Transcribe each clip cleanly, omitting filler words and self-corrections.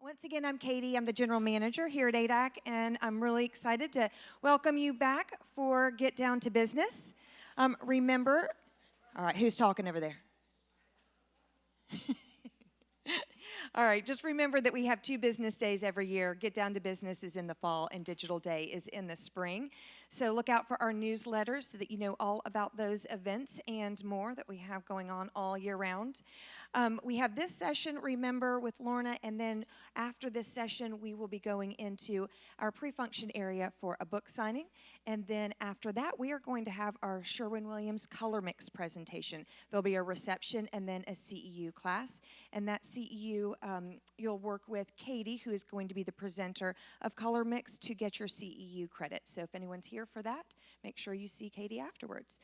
Once again, I'm Katie. I'm the general manager here at ADAC, and I'm really excited to welcome you back for Get Down to Business. Remember, all right, who's talking over there? All right, just remember that we have 2 business days every year. Get Down to Business is in the fall, and Digital Day is in the spring. So look out for our newsletters so that you know all about those events and more that we have going on all year round. We have this session, remember, with Lorna, and then after this session, we will be going into our pre-function area for a book signing. And then after that, we are going to have our Sherwin-Williams color mix presentation. There'll be a reception and then a CEU class. And that CEU, you'll work with Katie, who is going to be the presenter of color mix to get your CEU credit. So if anyone's here for that, make sure you see Katie afterwards.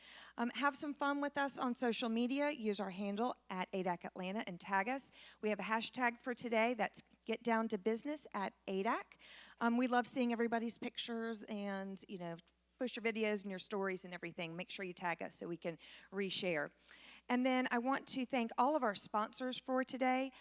Have some fun with us on social media. Use our handle at ADAC Atlanta and tag us. We have a hashtag for today. That's Get Down to Business at ADAC. We love seeing everybody's pictures and, push your videos and your stories and everything. Make sure you tag us so we can reshare. And then I want to thank all of our sponsors for today.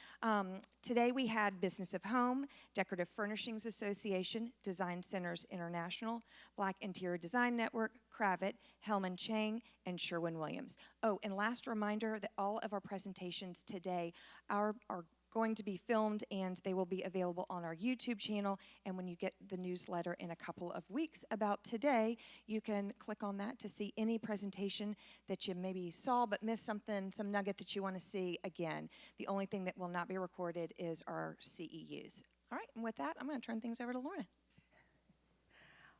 Today we had Business of Home, Decorative Furnishings Association, Design Centers International, Black Interior Design Network, Cravat, Hellman Chang, and Sherwin-Williams. Oh, and last reminder that all of our presentations today are going to be filmed, and they will be available on our YouTube channel. And when you get the newsletter in a couple of weeks about today, you can click on that to see any presentation that you maybe saw but missed something, some nugget that you want to see again. The only thing that will not be recorded is our CEUs. All right, and with that, I'm going to turn things over to Lorna.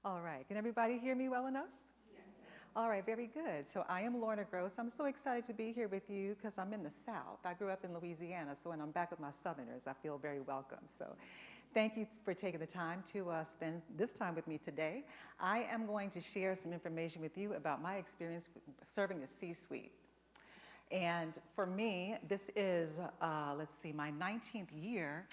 All right, can everybody hear me well enough? All right, very good. So I am Lorna Gross. I'm so excited to be here with you because I'm in the South. I grew up in Louisiana, so when I'm back with my Southerners, I feel very welcome. So thank you for taking the time to spend this time with me today. I am going to share some information with you about my experience serving the C-suite. And for me, this is, my 19th year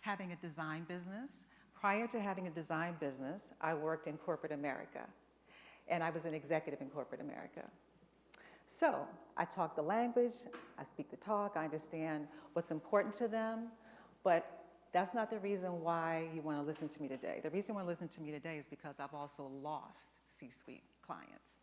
having a design business. Prior to having a design business, I worked in corporate America. And I was an executive in corporate America. So I talk the language, I speak the talk, I understand what's important to them, but that's not the reason why you want to listen to me today. The reason you want to listen to me today is because I've also lost C-suite clients.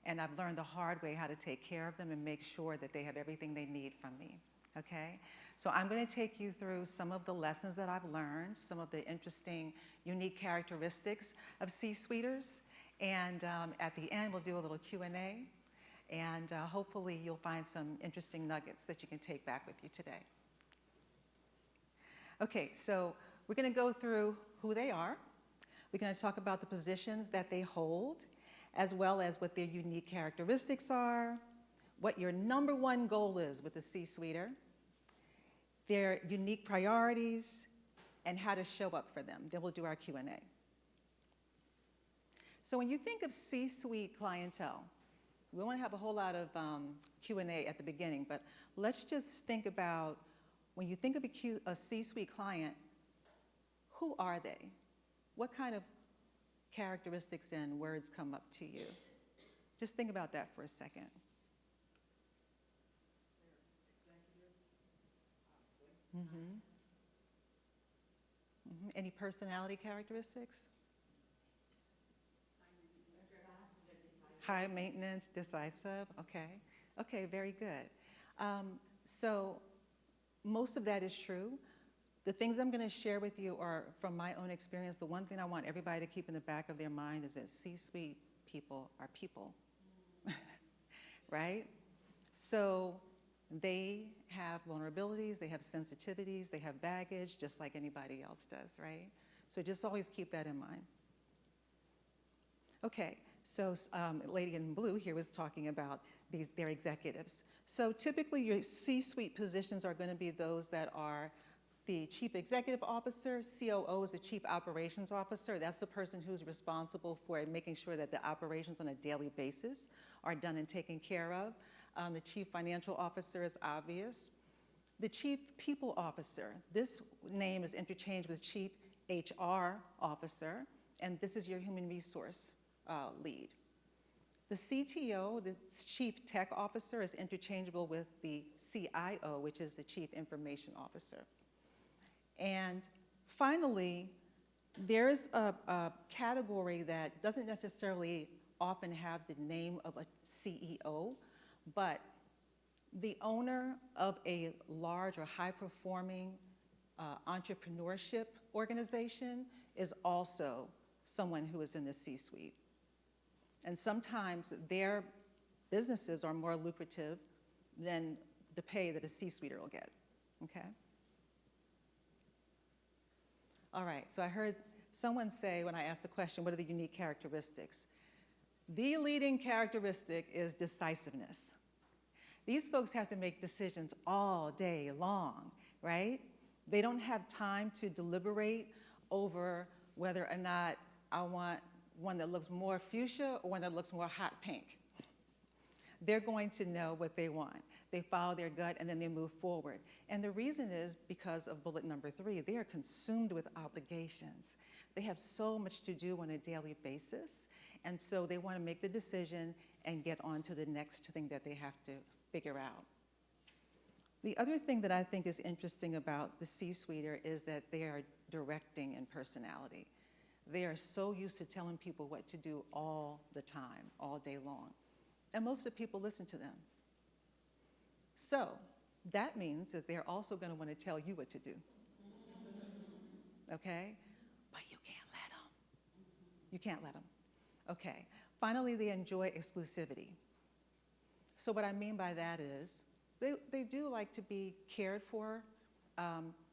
And I've learned the hard way how to take care of them and make sure that they have everything they need from me, okay? So I'm going to take you through some of the lessons that I've learned, some of the interesting, unique characteristics of C-suiters. And at the end, we'll do a little Q&A, and hopefully you'll find some interesting nuggets that you can take back with you today. Okay, so we're going to go through who they are. We're going to talk about the positions that they hold, as well as what their unique characteristics are, what your number one goal is with a C-suiter, their unique priorities, and how to show up for them. Then we'll do our Q&A. So when you think of C-suite clientele, we won't have a whole lot of Q&A at the beginning, but let's just think about, when you think of a C-suite client, who are they? What kind of characteristics and words come up to you? Just think about that for a second. They're executives, obviously. Any personality characteristics? High maintenance, decisive, okay. Okay, very good. So most of that is true. The things I'm gonna share with you are from my own experience. The one thing I want everybody to keep in the back of their mind is that C-suite people are people, right? So they have vulnerabilities, they have sensitivities, they have baggage, just like anybody else does, right? So just always keep that in mind. Okay. So lady in blue here was talking about their executives. So typically your C-suite positions are going to be those that are the chief executive officer. COO is the chief operations officer. That's the person who's responsible for making sure that the operations on a daily basis are done and taken care of. The chief financial officer is obvious. The chief people officer, this name is interchanged with chief HR officer, and this is your human resource lead. The CTO, the Chief Tech Officer, is interchangeable with the CIO, which is the Chief Information Officer. And finally, there's a category that doesn't necessarily often have the name of a CEO, but the owner of a large or high-performing entrepreneurship organization is also someone who is in the C-suite. And sometimes their businesses are more lucrative than the pay that a C-suiter will get, okay? All right, so I heard someone say when I asked the question, what are the unique characteristics? The leading characteristic is decisiveness. These folks have to make decisions all day long, right? They don't have time to deliberate over whether or not I want one that looks more fuchsia or one that looks more hot pink. They're going to know what they want. They follow their gut and then they move forward. And the reason is because of bullet number 3. They are consumed with obligations. They have so much to do on a daily basis. And so they want to make the decision and get on to the next thing that they have to figure out. The other thing that I think is interesting about the C-suiter is that they are directing in personality. They are so used to telling people what to do all the time, all day long. And most of the people listen to them. So that means that they're also going to want to tell you what to do. Okay? But you can't let them. You can't let them. Okay. Finally, they enjoy exclusivity. So what I mean by that is they do like to be cared for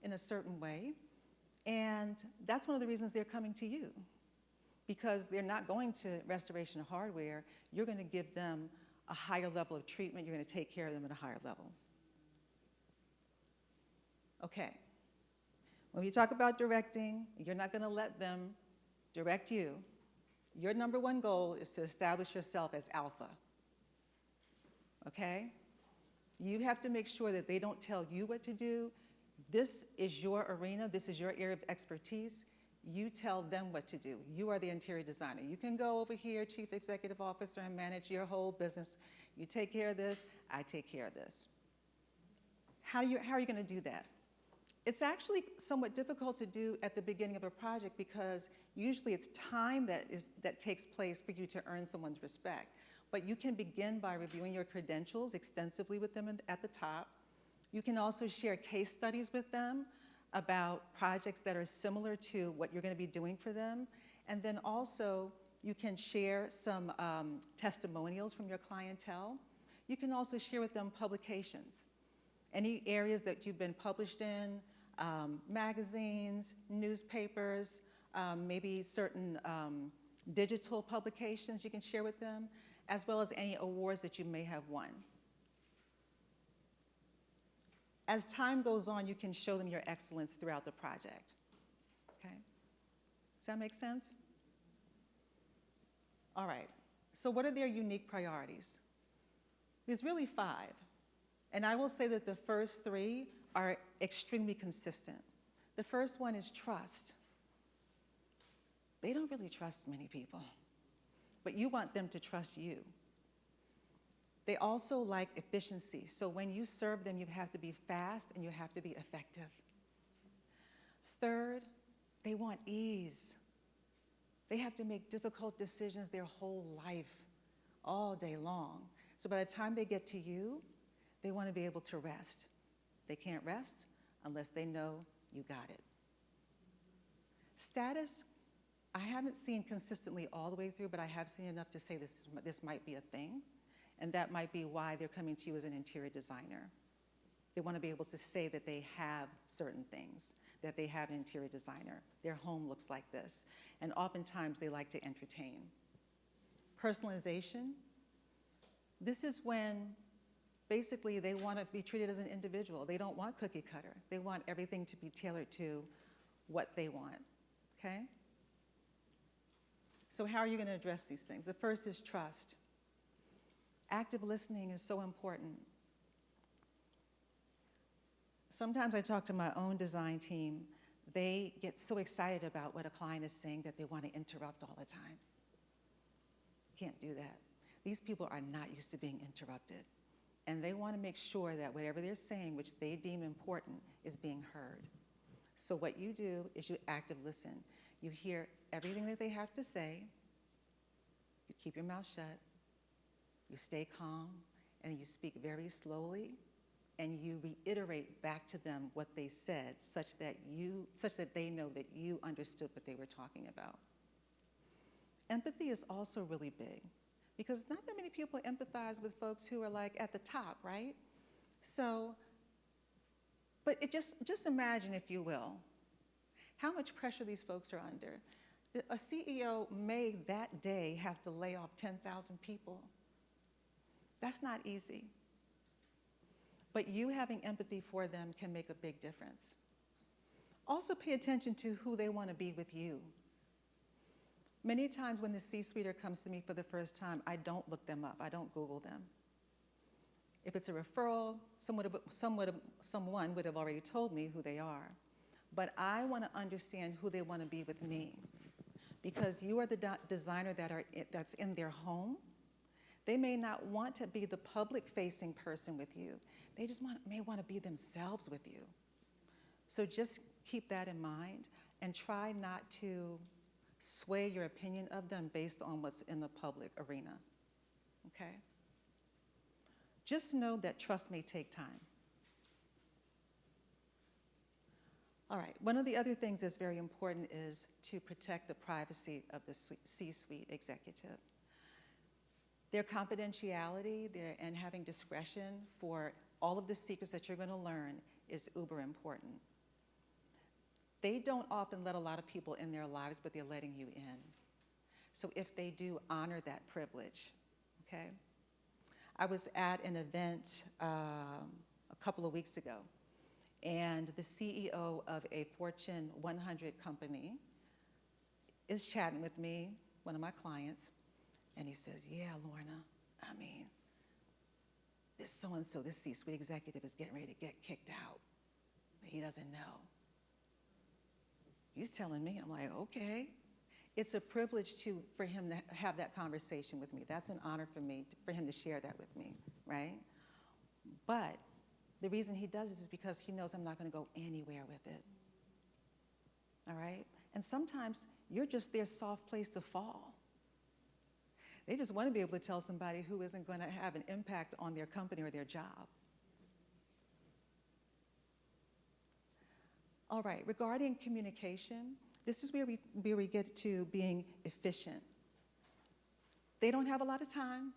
in a certain way. And that's one of the reasons they're coming to you. Because they're not going to Restoration Hardware, you're going to give them a higher level of treatment. You're going to take care of them at a higher level. Okay. When we talk about directing, you're not going to let them direct you. Your number one goal is to establish yourself as alpha. Okay? You have to make sure that they don't tell you what to do. This is your arena. This is your area of expertise. You tell them what to do. You are the interior designer. You can go over here, chief executive officer, and manage your whole business. You take care of this, I take care of this. How are you going to do that? It's actually somewhat difficult to do at the beginning of a project because usually it's time that takes place for you to earn someone's respect. But you can begin by reviewing your credentials extensively with them at the top. You can also share case studies with them about projects that are similar to what you're going to be doing for them. And then also, you can share some testimonials from your clientele. You can also share with them publications. Any areas that you've been published in, magazines, newspapers, maybe certain digital publications you can share with them, as well as any awards that you may have won. As time goes on, you can show them your excellence throughout the project. Okay? Does that make sense? All right. So what are their unique priorities? There's really 5. And I will say that the first 3 are extremely consistent. The first one is trust. They don't really trust many people, but you want them to trust you. They also like efficiency. So when you serve them, you have to be fast and you have to be effective. Third, they want ease. They have to make difficult decisions their whole life, all day long. So by the time they get to you, they want to be able to rest. They can't rest unless they know you got it. Status, I haven't seen consistently all the way through, but I have seen enough to say this might be a thing. And that might be why they're coming to you as an interior designer. They want to be able to say that they have certain things, that they have an interior designer. Their home looks like this. And oftentimes they like to entertain. Personalization, this is when basically they want to be treated as an individual. They don't want cookie cutter. They want everything to be tailored to what they want, okay? So how are you going to address these things? The first is trust. Active listening is so important. Sometimes I talk to my own design team. They get so excited about what a client is saying that they want to interrupt all the time. Can't do that. These people are not used to being interrupted. And they want to make sure that whatever they're saying, which they deem important, is being heard. So what you do is you active listen. You hear everything that they have to say, you keep your mouth shut, you stay calm, and you speak very slowly, and you reiterate back to them what they said, such that they know that you understood what they were talking about. Empathy is also really big, because not that many people empathize with folks who are like at the top, right? So, but just imagine, if you will, how much pressure these folks are under. A CEO may that day have to lay off 10,000 people. That's not easy. But you having empathy for them can make a big difference. Also pay attention to who they want to be with you. Many times when the C-suiter comes to me for the first time, I don't look them up. I don't Google them. If it's a referral, someone would have already told me who they are. But I want to understand who they want to be with me. Because you are the designer that's in their home. They may not want to be the public-facing person with you. They just may want to be themselves with you. So just keep that in mind and try not to sway your opinion of them based on what's in the public arena, okay? Just know that trust may take time. All right, one of the other things that's very important is to protect the privacy of the C-suite executive. Their confidentiality and having discretion for all of the secrets that you're going to learn is uber important. They don't often let a lot of people in their lives, but they're letting you in. So if they do, honor that privilege, okay? I was at an event a couple of weeks ago, and the CEO of a Fortune 100 company is chatting with me, one of my clients, and he says, yeah, Lorna, I mean, this so-and-so, this C-suite executive is getting ready to get kicked out. He doesn't know. He's telling me, I'm like, okay. It's a privilege for him to have that conversation with me. That's an honor for me, for him to share that with me, right? But the reason he does it is because he knows I'm not going to go anywhere with it, all right? And sometimes you're just their soft place to fall. They just want to be able to tell somebody who isn't going to have an impact on their company or their job. All right, regarding communication, this is where we get to being efficient. They don't have a lot of time,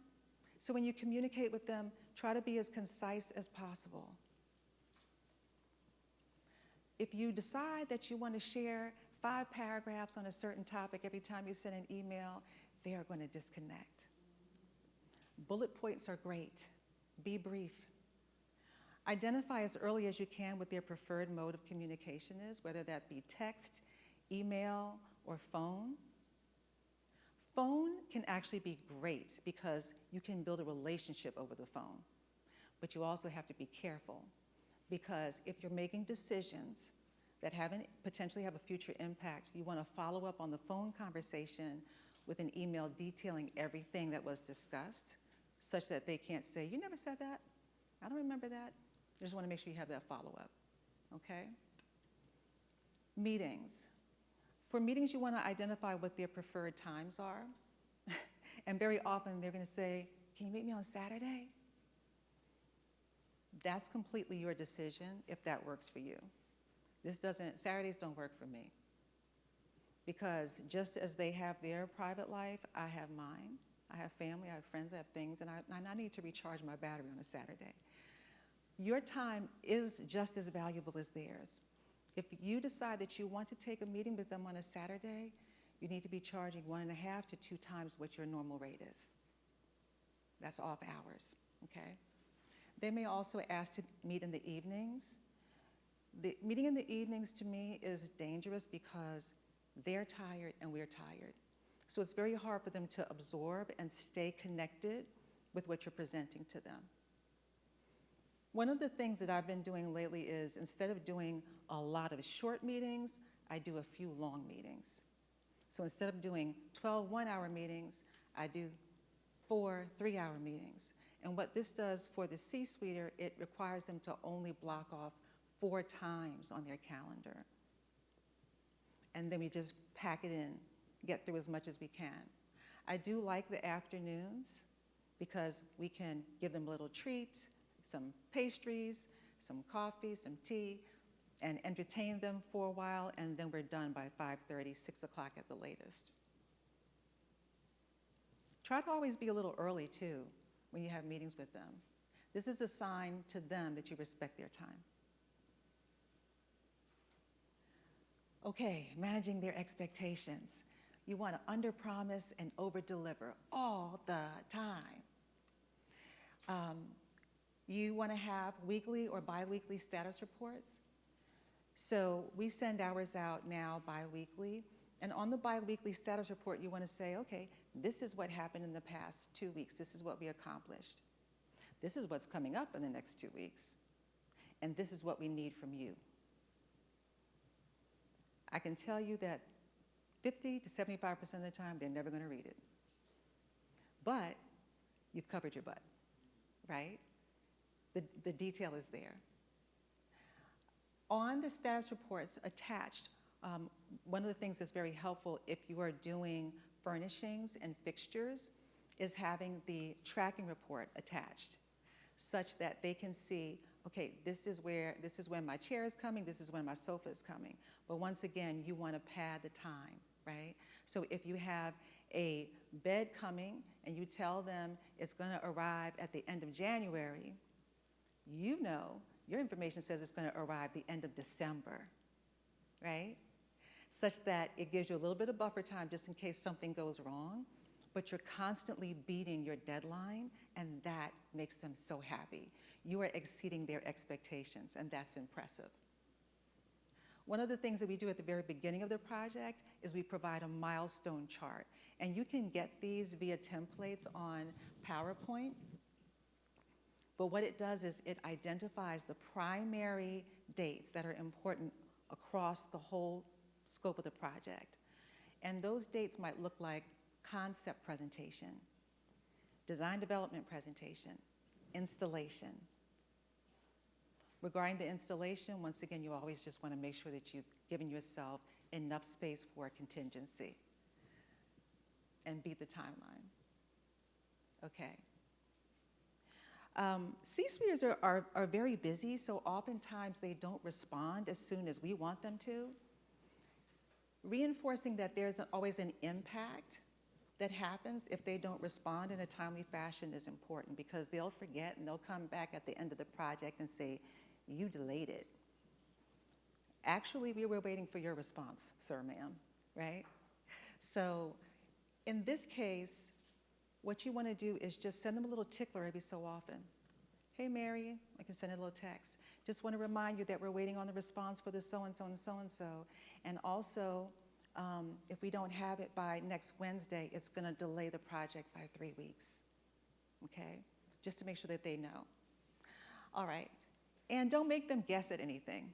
so when you communicate with them, try to be as concise as possible. If you decide that you want to share 5 paragraphs on a certain topic every time you send an email, they are going to disconnect. Bullet points are great. Be brief. Identify as early as you can what their preferred mode of communication is, whether that be text, email, or phone. Phone can actually be great because you can build a relationship over the phone. But you also have to be careful because if you're making decisions that potentially have a future impact, you want to follow up on the phone conversation with an email detailing everything that was discussed, such that they can't say, you never said that, I don't remember that. You just want to make sure you have that follow-up, okay? Meetings. For meetings, you want to identify what their preferred times are. And very often, they're going to say, can you meet me on Saturday? That's completely your decision if that works for you. Saturdays don't work for me. Because just as they have their private life, I have mine. I have family, I have friends, I have things, and I need to recharge my battery on a Saturday. Your time is just as valuable as theirs. If you decide that you want to take a meeting with them on a Saturday, you need to be charging 1.5 to 2 times what your normal rate is. That's off hours, okay? They may also ask to meet in the evenings. The meeting in the evenings to me is dangerous because they're tired and we're tired. So it's very hard for them to absorb and stay connected with what you're presenting to them. One of the things that I've been doing lately is instead of doing a lot of short meetings, I do a few long meetings. So instead of doing 12 one-hour meetings, I do 4 3-hour meetings. And what this does for the C-suiter, it requires them to only block off 4 times on their calendar. and then we just pack it in, get through as much as we can. I do like the afternoons because we can give them a little treat, some pastries, some coffee, some tea, and entertain them for a while, and then we're done by 5:30, 6 o'clock at the latest. Try to always be a little early, too, when you have meetings with them. This is a sign to them that you respect their time. Okay, managing their expectations. You want to underpromise and overdeliver all the time. You want to have weekly or biweekly status reports. So we send ours out now biweekly. And on the biweekly status report, you want to say, okay, this is what happened in the past 2 weeks. This is what we accomplished. This is what's coming up in the next 2 weeks. And this is what we need from you. I can tell you that 50 to 75% of the time, they're never going to read it. But you've covered your butt, right? The detail is there. On the status reports attached, one of the things that's very helpful if you are doing furnishings and fixtures is having the tracking report attached, such that they can see, okay, this is when my chair is coming, this is when my sofa is coming. But once again, you want to pad the time, right? So if you have a bed coming and you tell them it's going to arrive at the end of January, you know your information says it's going to arrive the end of December, right? Such that it gives you a little bit of buffer time just in case something goes wrong, but you're constantly beating your deadline, and that makes them so happy. You are exceeding their expectations, and that's impressive. One of the things that we do at the very beginning of the project is we provide a milestone chart, and you can get these via templates on PowerPoint. But what it does is it identifies the primary dates that are important across the whole scope of the project. And those dates might look like concept presentation, design development presentation, installation. Regarding the installation, once again, you always just want to make sure that you've given yourself enough space for contingency and beat the timeline. Okay. C-suiters are very busy, so oftentimes they don't respond as soon as we want them to. Reinforcing that there's always an impact that happens if they don't respond in a timely fashion is important, because they'll forget and they'll come back at the end of the project and say, you delayed it. Actually, we were waiting for your response, sir, ma'am, right? So in this case, what you want to do is just send them a little tickler every so often. Hey, Mary, I can send a little text. Just want to remind you that we're waiting on the response for the so-and-so and so-and-so. And also, if we don't have it by next Wednesday, it's going to delay the project by 3 weeks, okay? Just to make sure that they know. All right, and don't make them guess at anything.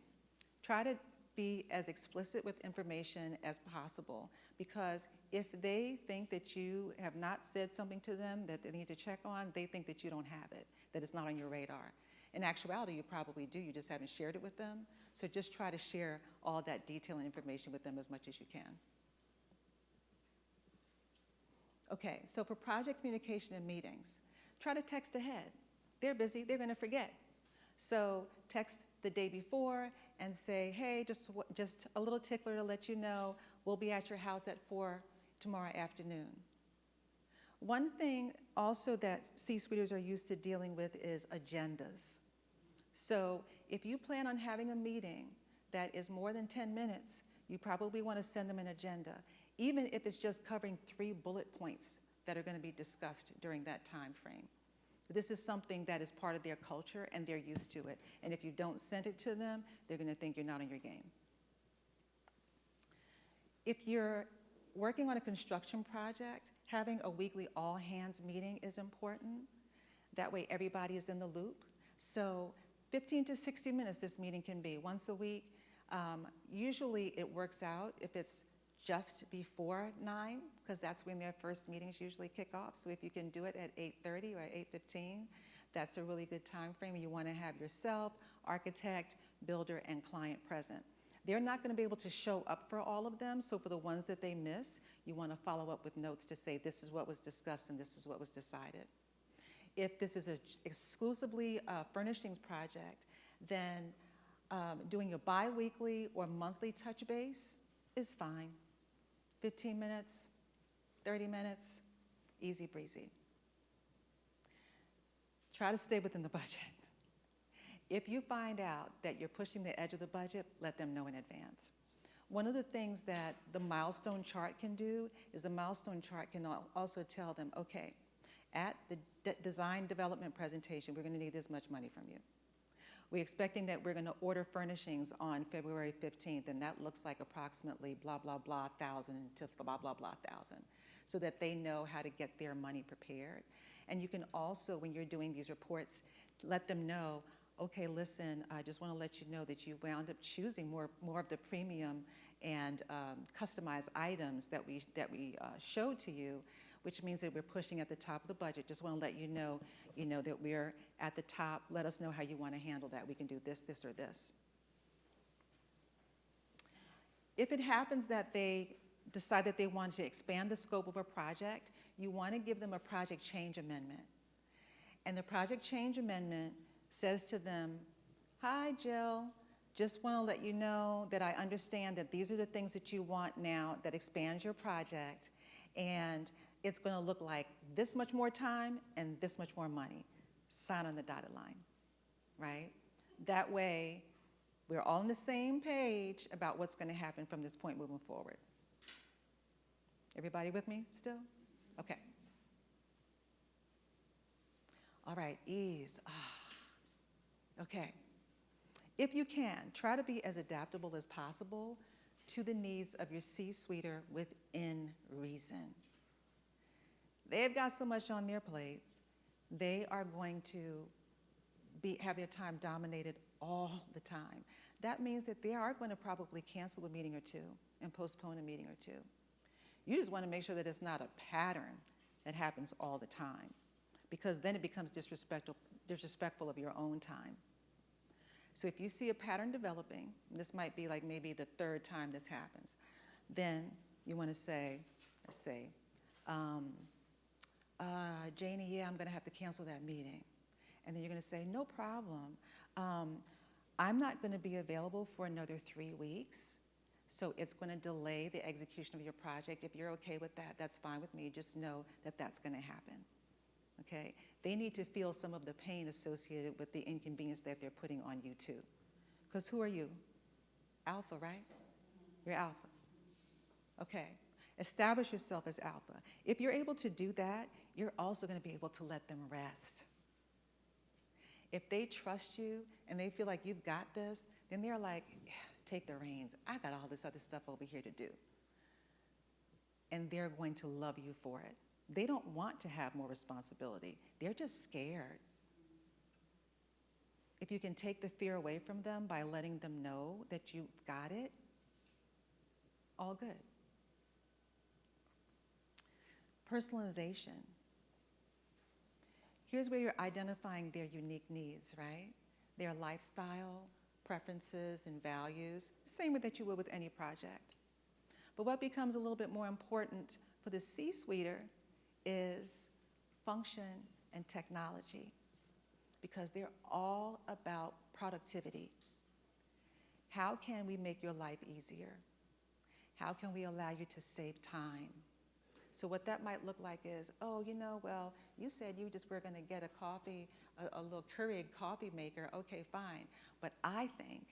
Try to be as explicit with information as possible, because if they think that you have not said something to them that they need to check on, they think that you don't have it, that it's not on your radar. In actuality, you probably do, you just haven't shared it with them. So just try to share all that detail and information with them as much as you can. Okay, so for project communication and meetings, try to text ahead. They're busy, they're gonna forget. So text the day before and say, hey, just a little tickler to let you know, we'll be at your house at 4 tomorrow afternoon. One thing also that C-suiters are used to dealing with is agendas. So if you plan on having a meeting that is more than 10 minutes, you probably want to send them an agenda, even if it's just covering 3 bullet points that are going to be discussed during that time frame. This is something that is part of their culture and they're used to it. And if you don't send it to them, they're going to think you're not on your game. If you're working on a construction project, having a weekly all-hands meeting is important. That way everybody is in the loop. So 15 to 60 minutes this meeting can be, once a week. Usually it works out if it's just before 9, because that's when their first meetings usually kick off. So if you can do it at 8:30 or 8:15, that's a really good time frame. You want to have yourself, architect, builder, and client present. They're not going to be able to show up for all of them, so for the ones that they miss, you want to follow up with notes to say this is what was discussed and this is what was decided. If this is an exclusively furnishings project, then doing a bi-weekly or monthly touch base is fine. 15 minutes, 30 minutes, easy breezy. Try to stay within the budget. If you find out that you're pushing the edge of the budget, let them know in advance. One of the things that the milestone chart can do is the milestone chart can also tell them, okay, at the design development presentation, we're going to need this much money from you. We're expecting that we're going to order furnishings on February 15th, and that looks like approximately blah, blah, blah, thousand to blah, blah, blah, thousand, so that they know how to get their money prepared. And you can also, when you're doing these reports, let them know, okay, listen, I just want to let you know that you wound up choosing more of the premium and customized items that we showed to you, which means that we're pushing at the top of the budget. Just want to let you know that we're at the top. Let us know how you want to handle that. We can do this, this, or this. If it happens that they decide that they want to expand the scope of a project, you want to give them a project change amendment. And the project change amendment says to them, hi, Jill, just want to let you know that I understand that these are the things that you want now that expands your project, and it's going to look like this much more time and this much more money. Sign on the dotted line, right? That way, we're all on the same page about what's going to happen from this point moving forward. Everybody with me still? Okay. All right, ease. Okay. If you can, try to be as adaptable as possible to the needs of your C-suiter within reason. They've got so much on their plates, they are going to have their time dominated all the time. That means that they are going to probably cancel a meeting or two and postpone a meeting or two. You just want to make sure that it's not a pattern that happens all the time, because then it becomes disrespectful of your own time. So if you see a pattern developing, and this might be like maybe the third time this happens, then you want to say, let's say, Janie, yeah, I'm going to have to cancel that meeting. And then you're going to say, no problem. I'm not going to be available for another 3 weeks, so it's going to delay the execution of your project. If you're okay with that, that's fine with me. Just know that that's going to happen. Okay? They need to feel some of the pain associated with the inconvenience that they're putting on you too. Because who are you? Alpha, right? You're alpha. Okay. Establish yourself as alpha. If you're able to do that, you're also going to be able to let them rest. If they trust you and they feel like you've got this, then they're like, take the reins. I got all this other stuff over here to do. And they're going to love you for it. They don't want to have more responsibility. They're just scared. If you can take the fear away from them by letting them know that you've got it, all good. Personalization. Here's where you're identifying their unique needs, right? Their lifestyle, preferences, and values, same way that you would with any project. But what becomes a little bit more important for the C-suiter is function and technology, because they're all about productivity. How can we make your life easier? How can we allow you to save time? So what that might look like is, oh, well, you said you just were going to get a coffee, a little Keurig coffee maker. Okay, fine. But I think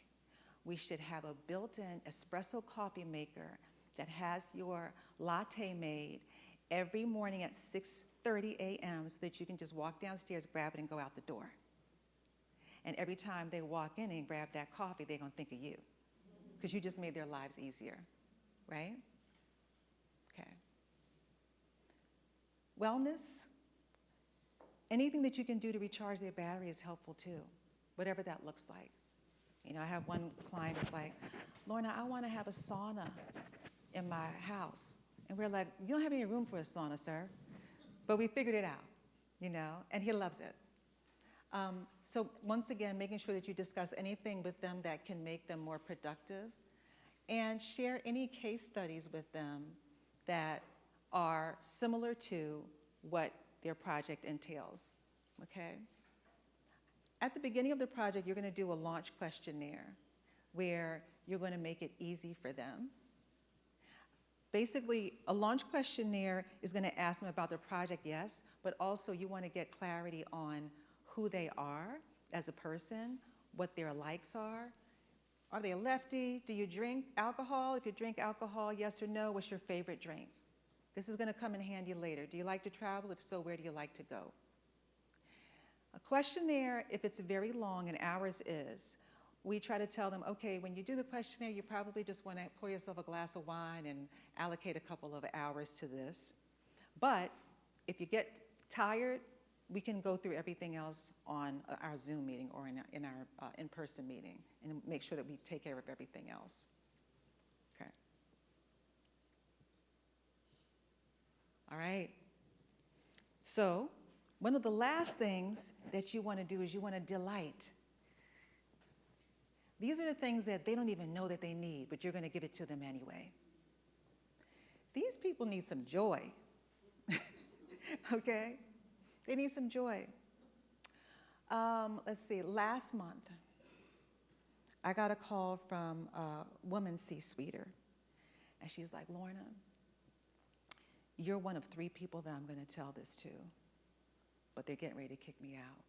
we should have a built-in espresso coffee maker that has your latte made every morning at 6:30 a.m. so that you can just walk downstairs, grab it, and go out the door. And every time they walk in and grab that coffee, they're going to think of you, because you just made their lives easier, right? Okay. Wellness, anything that you can do to recharge their battery is helpful too, whatever that looks like. I have one client who's like, Lorna, I want to have a sauna in my house. And we're like, you don't have any room for a sauna, sir. But we figured it out, and he loves it. So once again, making sure that you discuss anything with them that can make them more productive, and share any case studies with them that are similar to what their project entails, okay? At the beginning of the project, you're going to do a launch questionnaire where you're going to make it easy for them. Basically, a launch questionnaire is going to ask them about their project, yes, but also you want to get clarity on who they are as a person, what their likes are. Are they a lefty? Do you drink alcohol? If you drink alcohol, yes or no, what's your favorite drink? This is going to come in handy later. Do you like to travel? If so, where do you like to go? A questionnaire, if it's very long, and ours is, we try to tell them, okay, when you do the questionnaire, you probably just want to pour yourself a glass of wine and allocate a couple of hours to this. But if you get tired, we can go through everything else on our Zoom meeting or in our in-person meeting and make sure that we take care of everything else. Okay. All right. So one of the last things that you want to do is you want to delight. These are the things that they don't even know that they need, but you're going to give it to them anyway. These people need some joy, okay? They need some joy. Let's see, last month, I got a call from a woman C-suiter, and she's like, Lorna, you're one of 3 people that I'm going to tell this to, but they're getting ready to kick me out.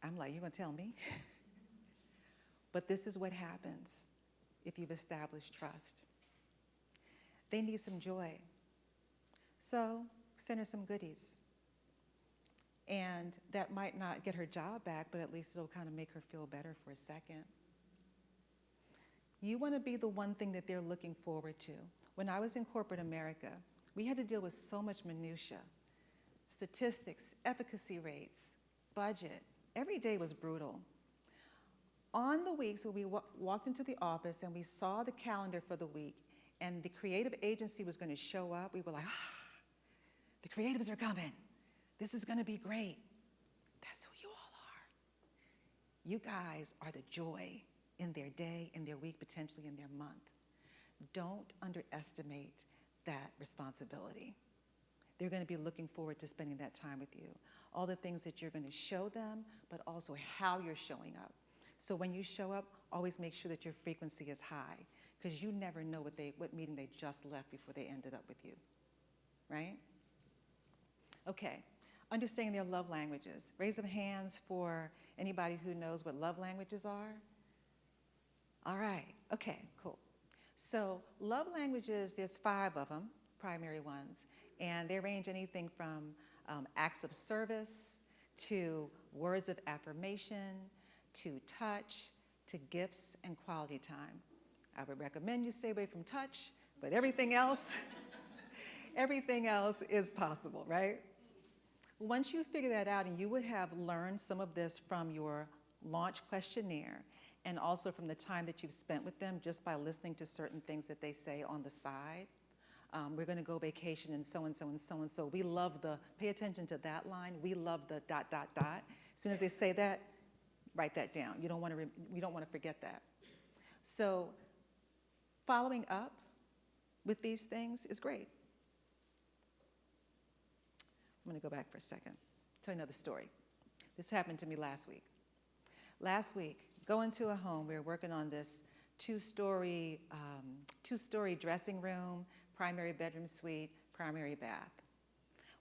I'm like, you're going to tell me? But this is what happens if you've established trust. They need some joy. So send her some goodies. And that might not get her job back, but at least it'll kind of make her feel better for a second. You want to be the one thing that they're looking forward to. When I was in corporate America, we had to deal with so much minutia. Statistics, efficacy rates, budget. Every day was brutal. On the weeks when we walked into the office and we saw the calendar for the week and the creative agency was going to show up, we were like, the creatives are coming. This is going to be great. That's who you all are. You guys are the joy in their day, in their week, potentially in their month. Don't underestimate that responsibility. They're going to be looking forward to spending that time with you. All the things that you're going to show them, but also how you're showing up. So when you show up, always make sure that your frequency is high, because you never know what meeting they just left before they ended up with you, right? Okay, understanding their love languages. Raise of hands for anybody who knows what love languages are. All right, okay, cool. So love languages, there's 5 of them, primary ones, and they range anything from acts of service to words of affirmation, to touch, to gifts and quality time. I would recommend you stay away from touch, but everything else is possible, right? Once you figure that out, and you would have learned some of this from your launch questionnaire and also from the time that you've spent with them just by listening to certain things that they say on the side. We're going to go vacation and so and so and so and so. We love pay attention to that line. We love the ... As soon as they say that, write that down. We don't want to forget that. So following up with these things is great. I'm going to go back for a second, tell you another story. This happened to me last week. Last week, going to a home, we were working on this two-story dressing room, primary bedroom suite, primary bath.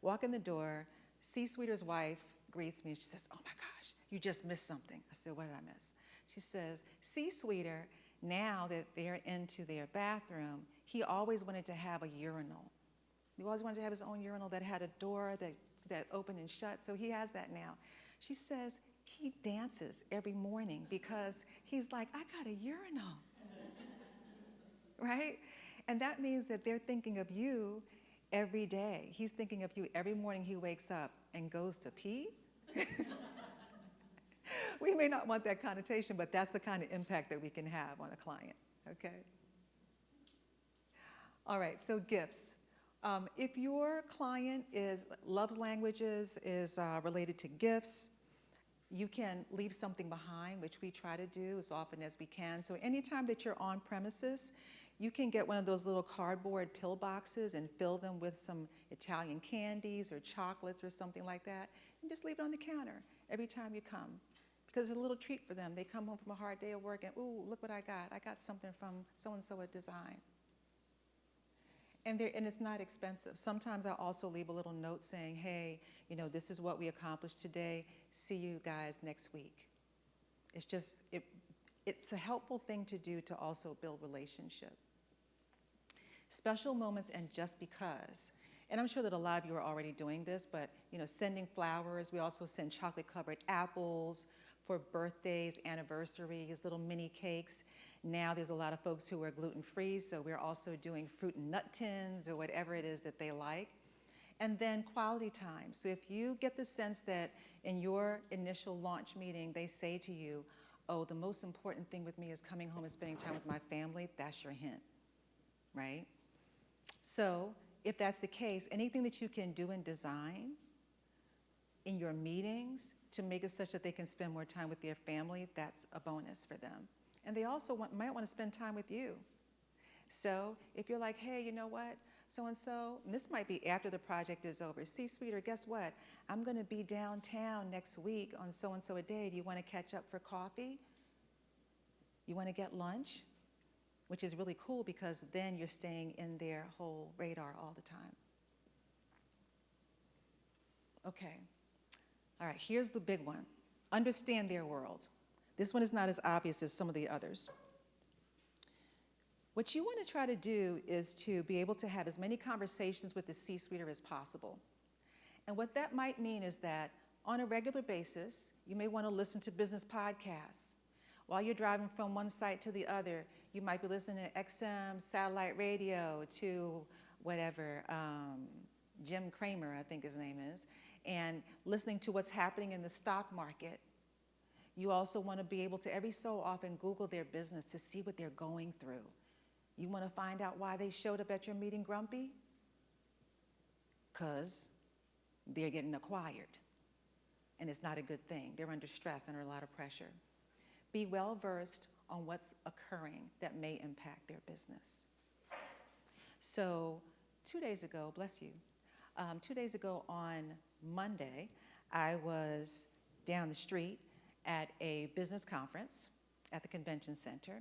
Walk in the door, C-suiter's wife greets me and she says, oh my gosh, you just missed something. I said, what did I miss? She says, C-suiter, now that they're into their bathroom, he always wanted to have a urinal. He always wanted to have his own urinal that had a door that opened and shut, so he has that now. She says, he dances every morning because he's like, I got a urinal, right? And that means that they're thinking of you every day. He's thinking of you every morning he wakes up and goes to pee. We may not want that connotation, but that's the kind of impact that we can have on a client, okay? All right, so gifts. If your client loves languages, is related to gifts, You can leave something behind, which we try to do as often as we can. So anytime that you're on premises, you can get one of those little cardboard pill boxes and fill them with some Italian candies or chocolates or something like that, and just leave it on the counter every time you come. Because it's a little treat for them. They come home from a hard day of work and, ooh, look what I got. I got something from so-and-so at Design. And it's not expensive. Sometimes I also leave a little note saying, hey, you know, this is what we accomplished today. See you guys next week. It's just, it's a helpful thing to do to also build relationship. Special moments and just because. And I'm sure that a lot of you are already doing this, but you know, sending flowers. We also send chocolate-covered apples for birthdays, anniversaries, little mini cakes. Now there's a lot of folks who are gluten-free, so we're also doing fruit and nut tins or whatever it is that they like. And then quality time. So if you get the sense that in your initial launch meeting, they say to you, oh, the most important thing with me is coming home and spending time with my family, that's your hint, right? So if that's the case, anything that you can do in design, in your meetings, to make it such that they can spend more time with their family, that's a bonus for them. And they also might want to spend time with you. So if you're like, hey, you know what, so-and-so, and this might be after the project is over, C-suite, guess what, I'm going to be downtown next week on so-and-so a day. Do you want to catch up for coffee? You want to get lunch? Which is really cool because then you're staying in their whole radar all the time. Okay. All right, here's the big one. Understand their world. This one is not as obvious as some of the others. What you want to try to do is to be able to have as many conversations with the C-suite as possible. And what that might mean is that on a regular basis, you may want to listen to business podcasts. While you're driving from one site to the other, you might be listening to XM, satellite radio, to whatever, Jim Cramer, I think his name is, and listening to what's happening in the stock market. You also want to be able to every so often Google their business to see what they're going through. You want to find out why they showed up at your meeting grumpy? Because they're getting acquired. And it's not a good thing. They're under stress, under a lot of pressure. Be well versed on what's occurring that may impact their business. So 2 days ago, bless you, 2 days ago on Monday, I was down the street at a business conference at the convention center.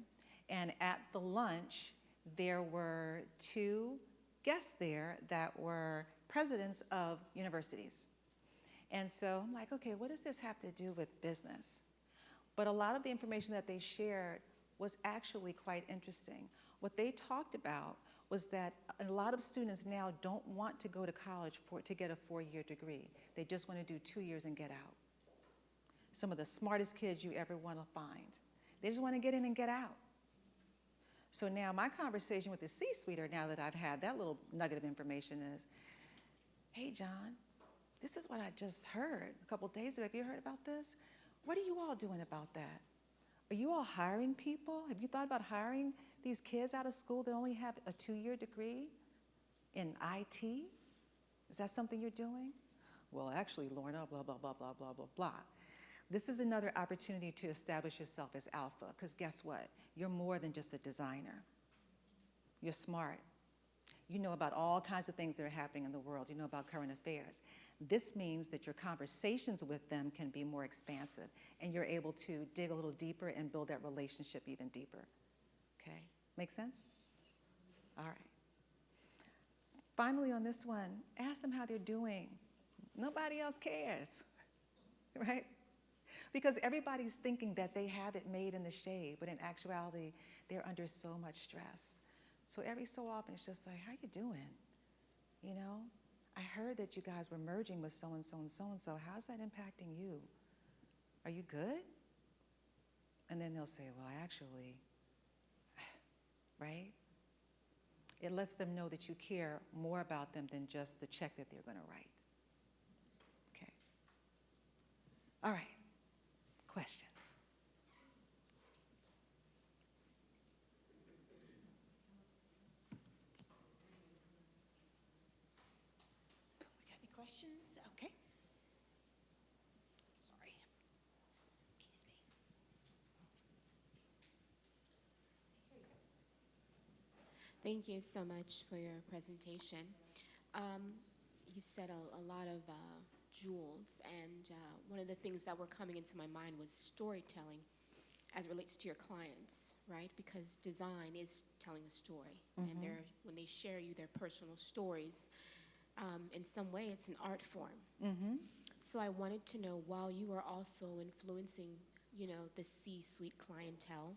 And at the lunch, there were 2 guests there that were presidents of universities. And so I'm like, okay, what does this have to do with business? But a lot of the information that they shared was actually quite interesting. What they talked about was that a lot of students now don't want to go to college to get a 4-year degree. They just want to do 2 years and get out. Some of the smartest kids you ever want to find. They just want to get in and get out. So now my conversation with the C-suite, now that I've had that little nugget of information, is, hey, John, this is what I just heard a couple days ago. Have you heard about this? What are you all doing about that? Are you all hiring people? Have you thought about hiring these kids out of school that only have a 2-year degree in IT? Is that something you're doing? Well, actually, Lorna, blah, blah, blah, blah, blah, blah, blah. This is another opportunity to establish yourself as alpha, because guess what? You're more than just a designer. You're smart. You know about all kinds of things that are happening in the world. You know about current affairs. This means that your conversations with them can be more expansive, and you're able to dig a little deeper and build that relationship even deeper. Okay? Make sense? All right. Finally, on this one, ask them how they're doing. Nobody else cares, right? Because everybody's thinking that they have it made in the shade, but in actuality, they're under so much stress. So every so often, it's just like, how you doing? You know, I heard that you guys were merging with so-and-so and so-and-so. How's that impacting you? Are you good? And then they'll say, well, actually, right? It lets them know that you care more about them than just the check that they're going to write. Okay. All right. Questions? We got any questions? Okay. Sorry. Thank you so much for your presentation. You said a lot of jewels, and one of the things that were coming into my mind was storytelling as it relates to your clients, right? Because design is telling a story, and when they share you their personal stories, in some way it's an art form. So I wanted to know, while you are also influencing, the C-suite clientele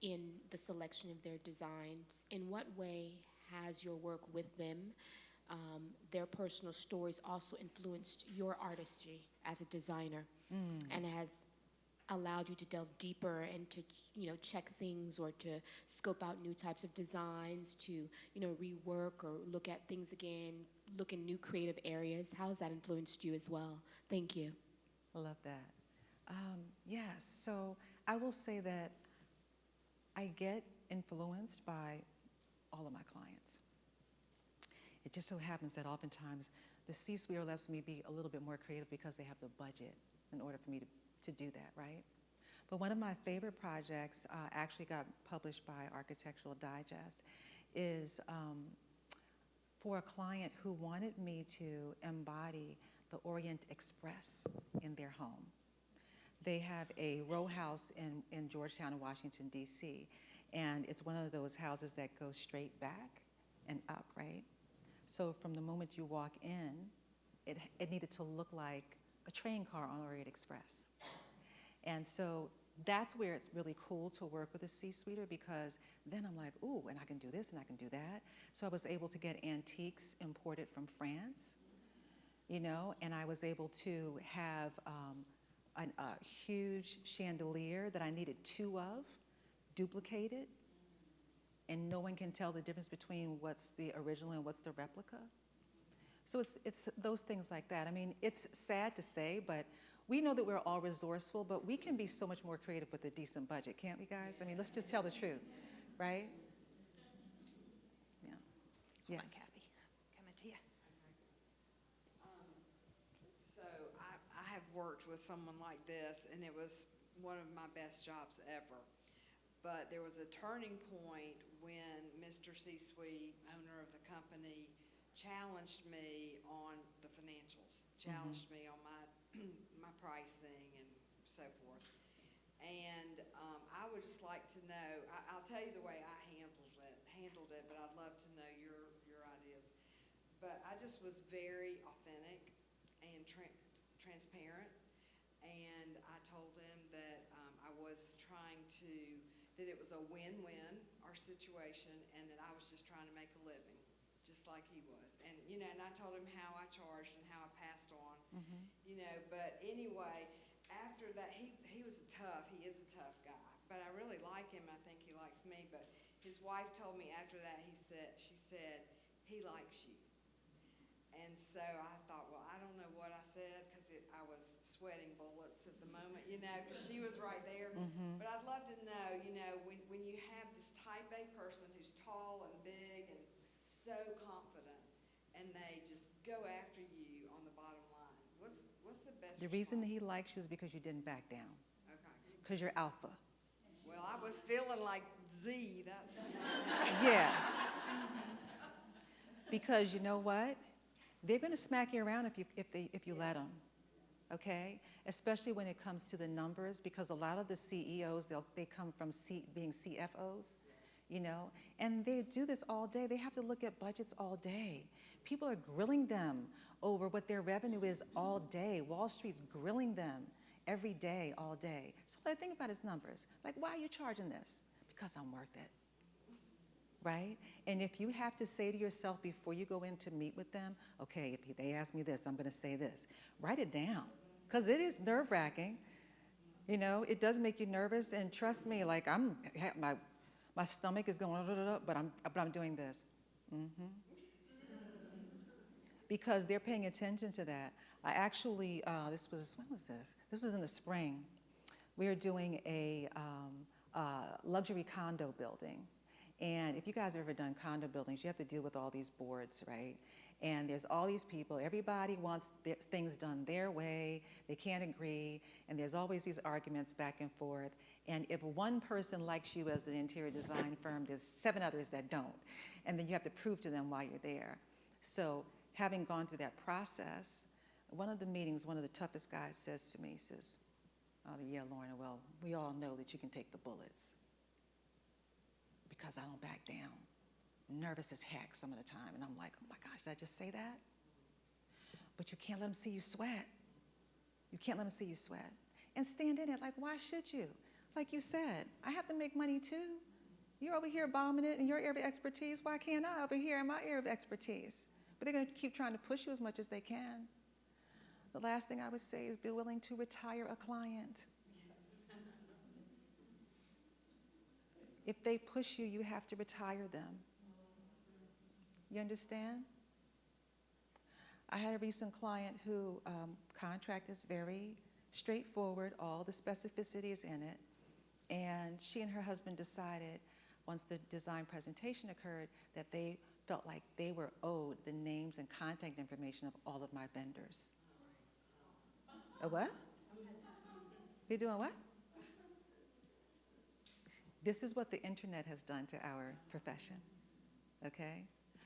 in the selection of their designs, in what way has your work with them, their personal stories, also influenced your artistry as a designer, and has allowed you to delve deeper and to check things, or to scope out new types of designs, to rework or look at things again, look in new creative areas? How has that influenced you as well? Thank you. I love that. Yes, so I will say that I get influenced by all of my clients. It just so happens that oftentimes the C-suite lets me be a little bit more creative because they have the budget in order for me to do that, right? But one of my favorite projects actually got published by Architectural Digest, is for a client who wanted me to embody the Orient Express in their home. They have a row house in Georgetown, Washington, D.C., and it's one of those houses that goes straight back and up, right? So from the moment you walk in, it needed to look like a train car on Orient Express. And so that's where it's really cool to work with a C-suiter, because then I'm like, ooh, and I can do this and I can do that. So I was able to get antiques imported from France, and I was able to have a huge chandelier that I needed two of, duplicated, and no one can tell the difference between what's the original and what's the replica. So it's those things like that. I mean, it's sad to say, but we know that we're all resourceful, but we can be so much more creative with a decent budget, can't we, guys? I mean, let's just tell the truth, right? Yeah. Hold Yes. on, Kathy. Coming to you. So I have worked with someone like this, and it was one of my best jobs ever. But there was a turning point when Mr. C-Suite, owner of the company, challenged me on the financials, challenged me on my my pricing and so forth. And I would just like to know, I'll tell you the way I handled it, but I'd love to know your ideas. But I just was very authentic and transparent, and I told him that I was trying to, that it was a win-win, our situation, and that I was just trying to make a living, just like he was. And, and I told him how I charged and how I passed on, but anyway, after that, he is a tough guy, but I really like him. I think he likes me, but his wife told me after that, she said, he likes you. And so I thought, well, I don't know what I said, because I was sweating bullets at the moment, because she was right there. But I'd love to know, when you have this type A person who's tall and big and so confident, and they just go after you on the bottom line, what's the best The reason that he response? likes you is because you didn't back down, Okay. because you're alpha. Well, I was feeling like Z that time. Yeah. Because you know what? They're going to smack you around if you let them, okay? Especially when it comes to the numbers, because a lot of the CEOs, they come from being CFOs, and they do this all day. They have to look at budgets all day. People are grilling them over what their revenue is all day. Wall Street's grilling them every day, all day. So the thing about his numbers, like, why are you charging this? Because I'm worth it. Right? And if you have to say to yourself before you go in to meet with them, okay, if they ask me this, I'm going to say this. Write it down, because it is nerve-wracking. It does make you nervous, and trust me, like my stomach is going, but I'm doing this. Because they're paying attention to that. I actually, when was this? This was in the spring. We were doing a luxury condo building. And if you guys have ever done condo buildings, you have to deal with all these boards, right? And there's all these people, everybody wants things done their way, they can't agree, and there's always these arguments back and forth. And if one person likes you as the interior design firm, there's 7 others that don't. And then you have to prove to them why you're there. So having gone through that process, one of the meetings, one of the toughest guys says to me, he says, "Oh, yeah, Lorna, well, we all know that you can take the bullets because I don't back down. I'm nervous as heck some of the time." And I'm like, oh my gosh, did I just say that? But you can't let them see you sweat. You can't let them see you sweat. And stand in it. Like, why should you? Like you said, I have to make money too. You're over here bombing it in your area of expertise. Why can't I over here in my area of expertise? But they're going to keep trying to push you as much as they can. The last thing I would say is be willing to retire a client. If they push you, you have to retire them. You understand? I had a recent client who contract is very straightforward, all the specificity is in it, and she and her husband decided, once the design presentation occurred, that they felt like they were owed the names and contact information of all of my vendors. A what? You're doing what? This is what the internet has done to our profession, okay?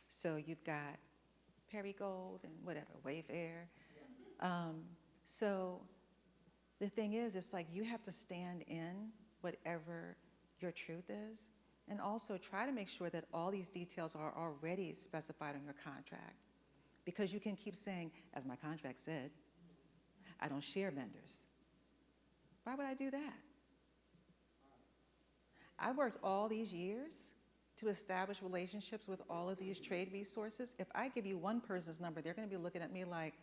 So you've got Perigold and whatever, Wayfair. So the thing is, it's like you have to stand in whatever your truth is, and also try to make sure that all these details are already specified in your contract. Because you can keep saying, as my contract said, I don't share vendors. Why would I do that? I worked all these years to establish relationships with all of these trade resources. If I give you one person's number, they're going to be looking at me like,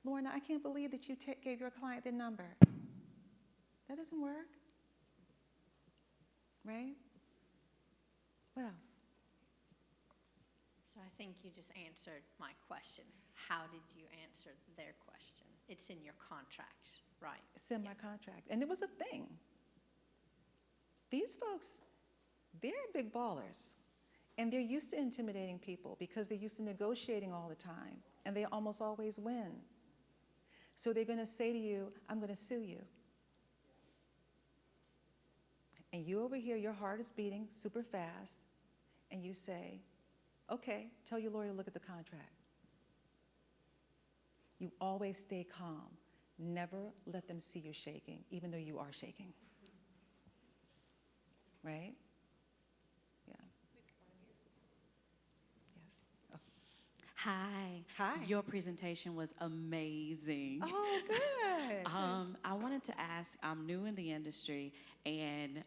Lorna, I can't believe that you gave your client the number. That doesn't work, right? What else? So I think you just answered my question. How did you answer their question? It's in your contract, right? It's in my contract. And it was a thing. These folks, they're big ballers. And they're used to intimidating people because they're used to negotiating all the time. And they almost always win. So they're going to say to you, I'm going to sue you. And you over here, your heart is beating super fast. And you say, okay, tell your lawyer to look at the contract. You always stay calm. Never let them see you shaking, even though you are shaking. Right? Yeah. Yes. Oh. Hi. Hi. Your presentation was amazing. Oh, good. I wanted to ask, I'm new in the industry, and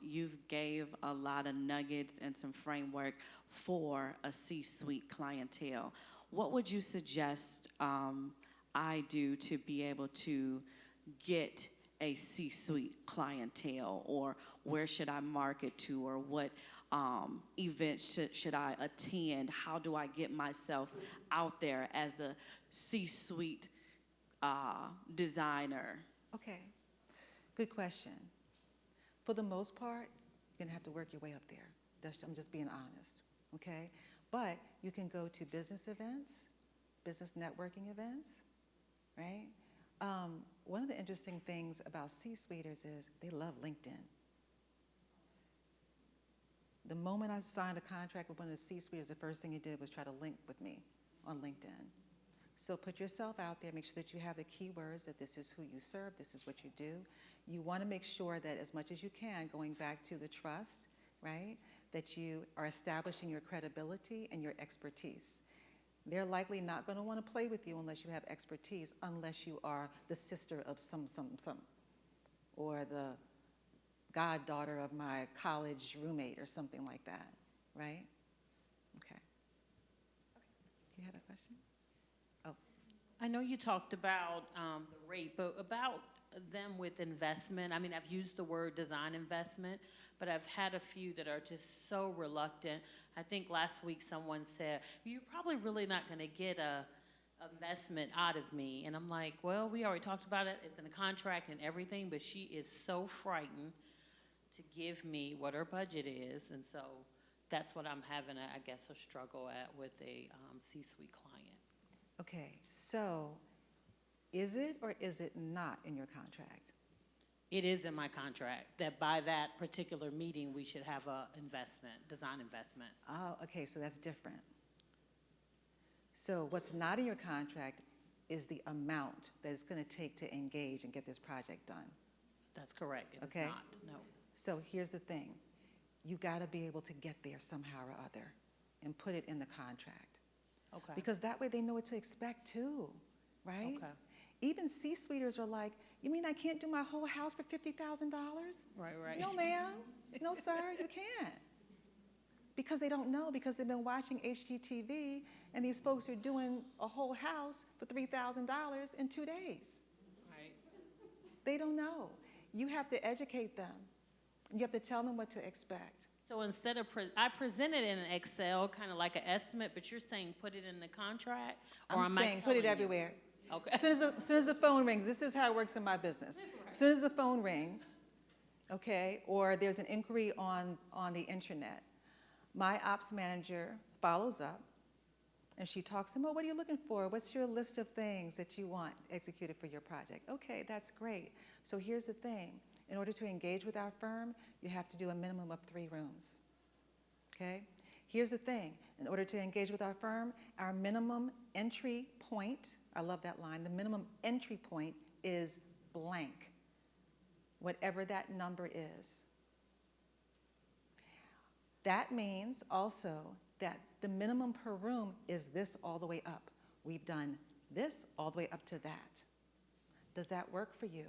you've gave a lot of nuggets and some framework for a C-suite clientele. What would you suggest I do to be able to get a C-suite clientele, or where should I market to, or what events should I attend? How do I get myself out there as a C-suite designer? Okay. Good question. For the most part, you're going to have to work your way up there. I'm just being honest, okay? But you can go to business events, business networking events, right? One of the interesting things about C-suiters is they love LinkedIn. The moment I signed a contract with one of the C-suiters, the first thing he did was try to link with me on LinkedIn. So put yourself out there, make sure that you have the keywords, that this is who you serve, this is what you do. You want to make sure that as much as you can, going back to the trust, right, that you are establishing your credibility and your expertise. They're likely not going to want to play with you unless you have expertise, unless you are the sister of some, or the goddaughter of my college roommate or something like that, right? Okay. You had a question? Oh. I know you talked about the rate, but about them with investment. I mean, I've used the word design investment, but I've had a few that are just so reluctant. I think last week someone said, you're probably really not going to get a investment out of me. And I'm like, well, we already talked about it. It's in the contract and everything, but she is so frightened to give me what her budget is. And so that's what I'm having, I guess, a struggle at with a C-suite client. Okay, so is it or is it not in your contract? It is in my contract that by that particular meeting, we should have a investment, design investment. Oh, okay, so that's different. So what's not in your contract is the amount that it's going to take to engage and get this project done. That's correct. It is Okay. not, no. So here's the thing. You got to be able to get there somehow or other and put it in the contract. Okay. Because that way they know what to expect too, right? Okay. Even C-suiters are like, you mean I can't do my whole house for $50,000? Right. No, ma'am. No, sir, you can't. Because they don't know, because they've been watching HGTV, and these folks are doing a whole house for $3,000 in 2 days. Right. They don't know. You have to educate them. You have to tell them what to expect. So instead of, I presented in an Excel, kind of like an estimate, but you're saying put it in the contract? Or I'm am I saying put telling it you? everywhere. Okay. As soon as the phone rings, this is how it works in my business. As soon as the phone rings, okay, or there's an inquiry on the internet, my ops manager follows up, and she talks to them, oh, what are you looking for? What's your list of things that you want executed for your project? Okay, that's great. So here's the thing. In order to engage with our firm, you have to do a minimum of 3 rooms, okay? Here's the thing. In order to engage with our firm, our minimum entry point, I love that line, the minimum entry point is blank, whatever that number is. That means also that the minimum per room is this all the way up. We've done this all the way up to that. Does that work for you?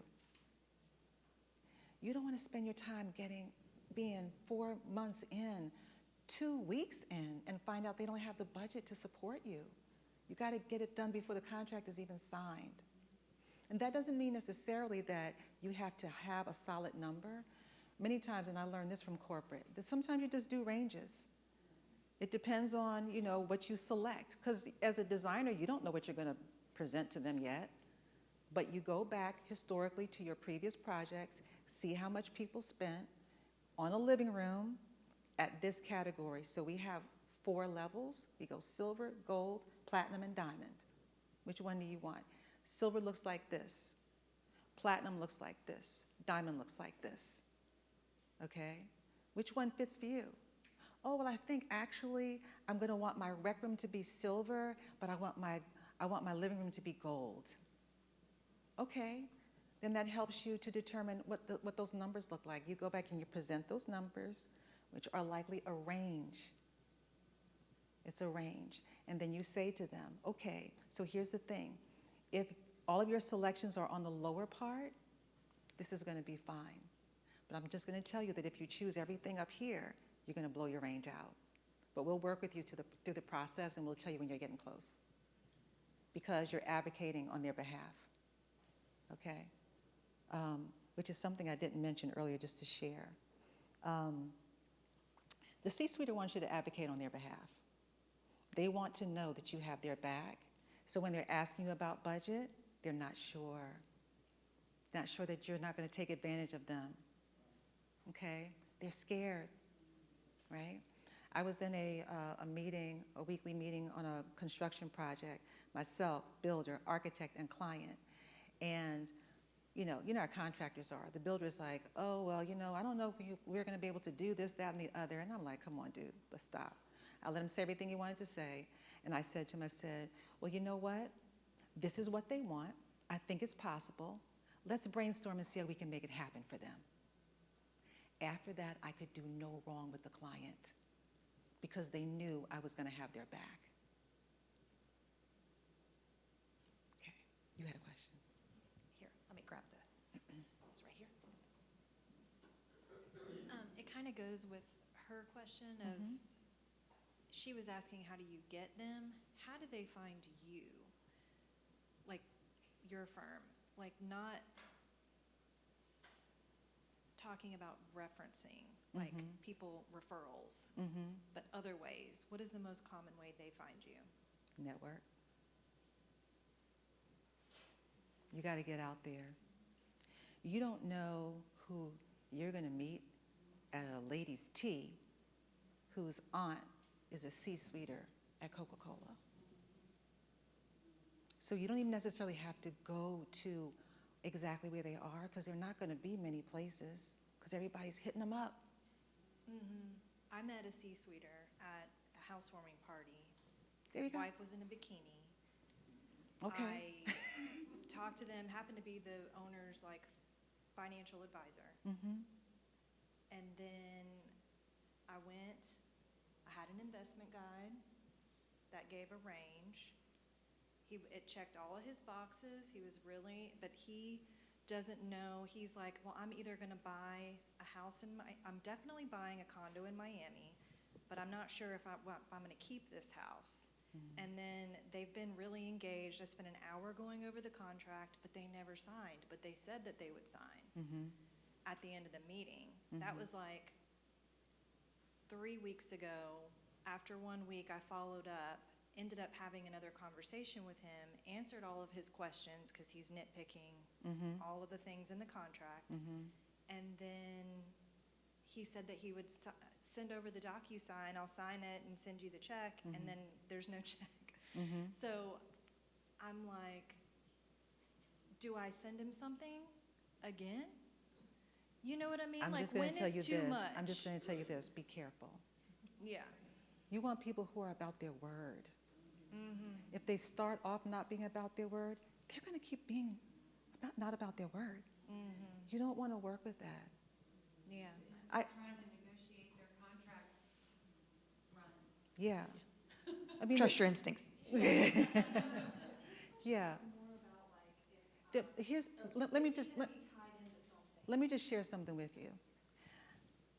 You don't want to spend your time being 4 months in, 2 weeks in, and find out they don't have the budget to support you. You got to get it done before the contract is even signed. And that doesn't mean necessarily that you have to have a solid number. Many times, and I learned this from corporate, that sometimes you just do ranges. It depends on, what you select. Because as a designer, you don't know what you're going to present to them yet. But you go back historically to your previous projects, see how much people spent on a living room at this category. So we have 4 levels. We go silver, gold, platinum, and diamond. Which one do you want? Silver looks like this. Platinum looks like this. Diamond looks like this. Okay? Which one fits for you? Oh, well, I think actually I'm going to want my rec room to be silver, but I want my living room to be gold. Okay, then that helps you to determine what those numbers look like. You go back and you present those numbers, which are likely a range. It's a range. And then you say to them, okay, so here's the thing. If all of your selections are on the lower part, this is going to be fine. But I'm just going to tell you that if you choose everything up here, you're going to blow your range out. But we'll work with you through the process, and we'll tell you when you're getting close, because you're advocating on their behalf. Okay? Which is something I didn't mention earlier, just to share. The C-suite wants you to advocate on their behalf. They want to know that you have their back. So when they're asking you about budget, they're not sure. Not sure that you're not going to take advantage of them. Okay? They're scared, right? I was in a meeting, a weekly meeting on a construction project, myself, builder, architect, and client. And you know how contractors are. The builder's like, oh, well, I don't know if we're going to be able to do this, that, and the other. And I'm like, come on, dude, let's stop. I let him say everything he wanted to say. And I said to him, well, you know what? This is what they want. I think it's possible. Let's brainstorm and see how we can make it happen for them. After that, I could do no wrong with the client because they knew I was going to have their back. Okay, you had a question. Here, let me grab it's right here. It kind of goes with her question of, she was asking, how do you get them? How do they find you? Like, your firm. Like, not talking about referencing, like people referrals, but other ways. What is the most common way they find you? Network. You got to get out there. You don't know who you're going to meet at a ladies' tea whose aunt is a C-suiter at Coca-Cola. So you don't even necessarily have to go to exactly where they are, because they're not going to be many places, because everybody's hitting them up. I met a C-suiter at a housewarming party. There you His go. wife was in a bikini. Okay. I talked to them, happened to be the owner's like financial advisor. Mm-hmm. And then I had an investment guide that gave a range. It checked all of his boxes. But he doesn't know. He's like, well, I'm either gonna buy a house I'm definitely buying a condo in Miami, but I'm not sure if I'm gonna keep this house. And then they've been really engaged. I spent an hour going over the contract, but they never signed, but they said that they would sign at the end of the meeting. That was like 3 weeks ago. After 1 week, I followed up, ended up having another conversation with him, answered all of his questions because he's nitpicking all of the things in the contract. And then he said that he would send over the DocuSign, I'll sign it and send you the check, and then there's no check. So I'm like, do I send him something again? You know what I mean? I'm Like, just going when to tell is you too this. much? I'm just going to tell you this. Be careful. Yeah. You want people who are about their word. If they start off not being about their word, they're going to keep being not about their word. You don't want to work with that. Yeah. Trying to negotiate their contract run. Yeah. I mean, Trust your instincts. yeah. Let me just share something with you.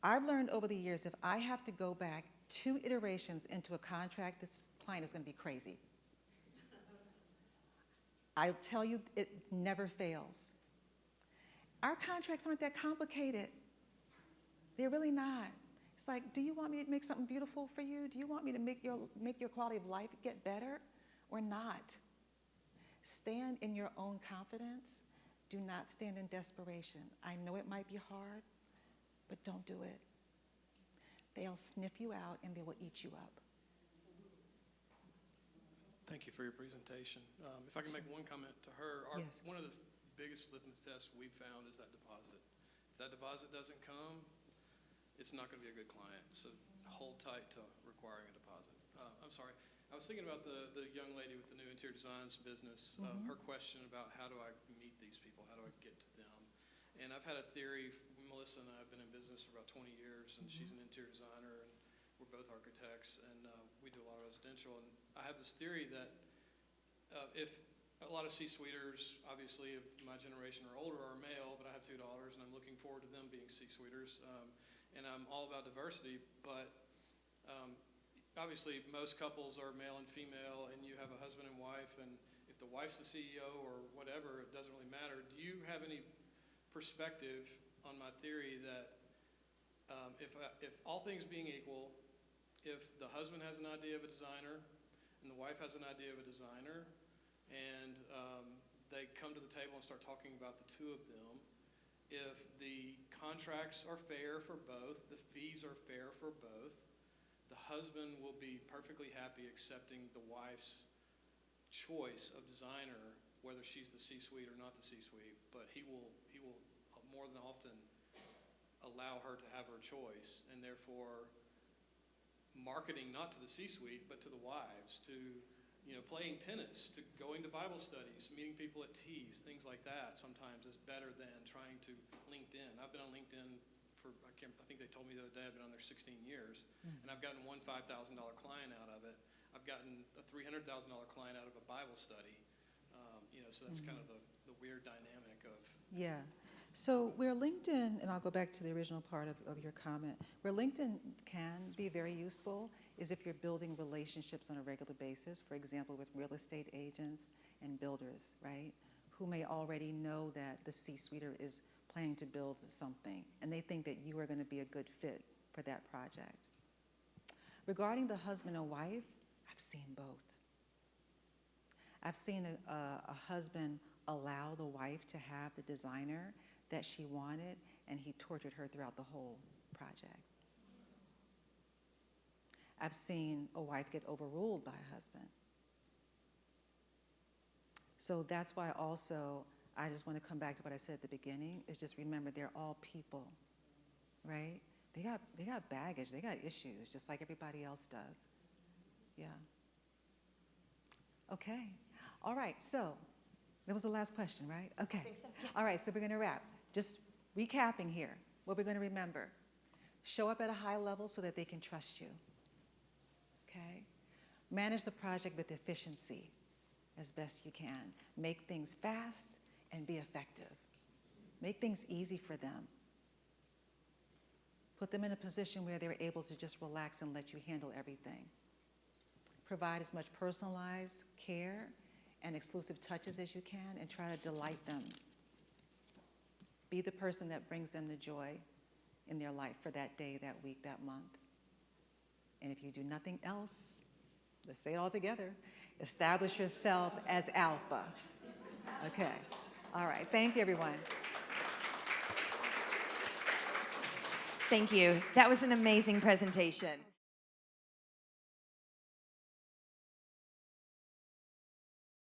I've learned over the years, if I have to go back 2 iterations into a contract, this client is going to be crazy. I'll tell you, it never fails. Our contracts aren't that complicated. They're really not. It's like, do you want me to make something beautiful for you? Do you want me to make your quality of life get better or not? Stand in your own confidence. Do not stand in desperation. I know it might be hard, but don't do it. They'll sniff you out and they will eat you up. Thank you for your presentation. If I can make one comment to her, Yes. one of the biggest litmus tests we've found is that deposit. If that deposit doesn't come, it's not going to be a good client. So hold tight to requiring a deposit. I'm sorry. I was thinking about the young lady with the new interior designs business, her question about how do I meet these people? How do I get to them? And I've had a theory. Melissa and I have been in business for about 20 years, and she's an interior designer, and we're both architects, and we do a lot of residential. And I have this theory that if a lot of C-suiters, obviously of my generation or older, are male, but I have 2 daughters, and I'm looking forward to them being C-suiters, and I'm all about diversity, but obviously most couples are male and female, and you have a husband and wife, and if the wife's the CEO or whatever, it doesn't really matter. Do you have any perspective on my theory that if all things being equal, if the husband has an idea of a designer and the wife has an idea of a designer, and they come to the table and start talking about the two of them, if the contracts are fair for both, the fees are fair for both, the husband will be perfectly happy accepting the wife's choice of designer, whether she's the C-suite or not the C-suite, but he will more than often allow her to have her choice, and therefore marketing not to the C-suite but to the wives, to playing tennis, to going to Bible studies, meeting people at teas, things like that sometimes is better than trying to LinkedIn. I've been on LinkedIn for, I think they told me the other day I've been on there 16 years, and I've gotten one $5,000 client out of it. I've gotten a $300,000 client out of a Bible study. So that's kind of the weird dynamic of. Yeah. So where LinkedIn, and I'll go back to the original part of your comment, where LinkedIn can be very useful is if you're building relationships on a regular basis, for example, with real estate agents and builders, right, who may already know that the C-suiter is planning to build something, and they think that you are going to be a good fit for that project. Regarding the husband and wife, I've seen both. I've seen a husband allow the wife to have the designer that she wanted, and he tortured her throughout the whole project. I've seen a wife get overruled by a husband. So that's why also I just want to come back to what I said at the beginning, is just remember they're all people, right? They got baggage, they got issues, just like everybody else does. Yeah. Okay. All right, so that was the last question, right? Okay. I think so. Yeah. All right, so we're going to wrap. Just recapping here, what we're going to remember. Show up at a high level so that they can trust you. Okay? Manage the project with efficiency as best you can. Make things fast and be effective. Make things easy for them. Put them in a position where they're able to just relax and let you handle everything. Provide as much personalized care and exclusive touches as you can, and try to delight them. Be the person that brings them the joy in their life for that day, that week, that month. And if you do nothing else, let's say it all together, establish yourself as alpha. Okay. All right. Thank you, everyone. Thank you. That was an amazing presentation.